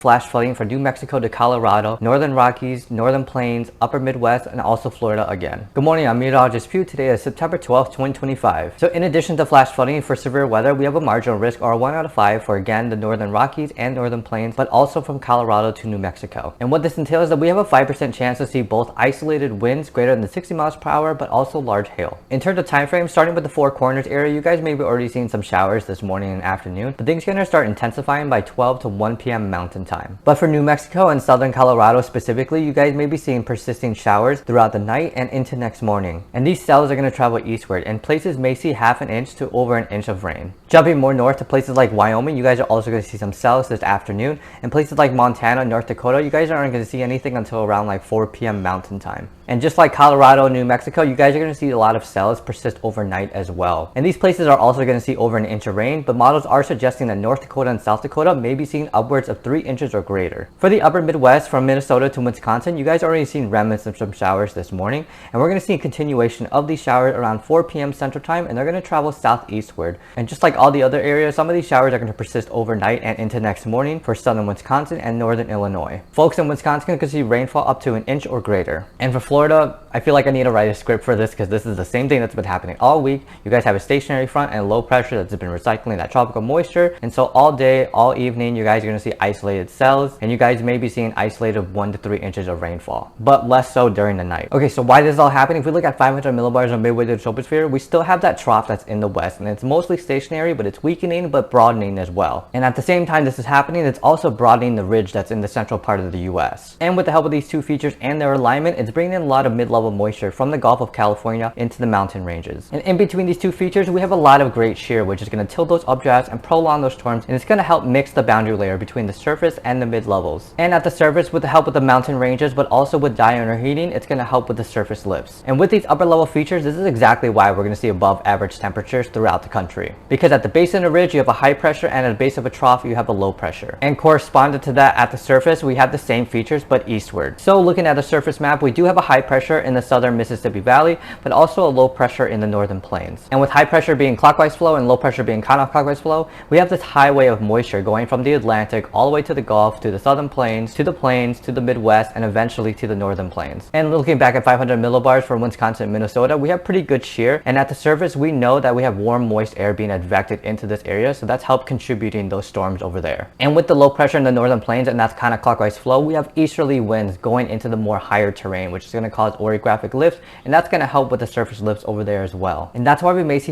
Flash flooding from New Mexico to Colorado, northern Rockies, northern plains, upper Midwest, and also Florida again. Good morning, I'm meteorologist Pew. Today is September 12th, 2025. So in addition to flash flooding for severe weather, we have a marginal risk or 1 out of 5 for again the northern Rockies and northern plains, but also from Colorado to New Mexico. And what this entails is that we have a 5% chance to see both isolated winds greater than 60 miles per hour, but also large hail. In terms of time frame, starting with the Four Corners area, you guys may be already seeing some showers this morning and afternoon, but things are going to start intensifying by 12 to 1 p.m. Mountain Time. But for New Mexico and southern Colorado specifically, you guys may be seeing persisting showers throughout the night and into next morning. And these cells are going to travel eastward, and places may see half an inch to over an inch of rain. Jumping more north to places like Wyoming, you guys are also going to see some cells this afternoon. And places like Montana, North Dakota, you guys aren't going to see anything until around like 4 p.m. Mountain Time. And just like Colorado and New Mexico, you guys are going to see a lot of cells persist overnight as well. And these places are also going to see over an inch of rain, but models are suggesting that North Dakota and South Dakota may be seeing upwards of 3 inches or greater. For the upper Midwest, from Minnesota to Wisconsin, you guys already seen remnants of some showers this morning, and we're going to see a continuation of these showers around 4 p.m. Central Time, and they're going to travel southeastward. And just like all the other areas, some of these showers are going to persist overnight and into next morning for southern Wisconsin and northern Illinois. Folks in Wisconsin can see rainfall up to an inch or greater. And for Florida, I feel like I need to write a script for this because this is the same thing that's been happening all week. You guys have a stationary front and low pressure that's been recycling that tropical moisture, and so all day, all evening, you guys are going to see isolated cells, and you guys may be seeing isolated 1 to 3 inches of rainfall, but less so during the night. Okay, so why this is all happening? If we look at 500 millibars on midway to the troposphere, we still have that trough that's in the west, and it's mostly stationary, but it's weakening but broadening as well. And at the same time this is happening, it's also broadening the ridge that's in the central part of the US. And with the help of these two features and their alignment, it's bringing in a lot of mid-level moisture from the Gulf of California into the mountain ranges. And in between these two features, we have a lot of great shear, which is going to tilt those updrafts and prolong those storms, and it's going to help mix the boundary layer between the surface and the mid-levels. And at the surface, with the help of the mountain ranges, but also with diurnal heating, it's going to help with the surface lifts. And with these upper level features, this is exactly why we're going to see above average temperatures throughout the country. Because at the base of the ridge, you have a high pressure, and at the base of a trough, you have a low pressure. And corresponding to that, at the surface, we have the same features, but eastward. So looking at the surface map, we do have a high pressure in the southern Mississippi Valley, but also a low pressure in the northern plains. And with high pressure being clockwise flow and low pressure being counterclockwise flow, we have this highway of moisture going from the Atlantic all the way to the Gulf, to the southern plains, to the Midwest, and eventually to the northern plains. And looking back at 500 millibars from Wisconsin and Minnesota, we have pretty good shear, and at the surface we know that we have warm moist air being advected into this area, so that's helped contributing those storms over there. And with the low pressure in the northern plains, and that's kind of clockwise flow, we have easterly winds going into the more higher terrain, which is going to cause orographic lifts, and that's going to help with the surface lifts over there as well. And that's why we may see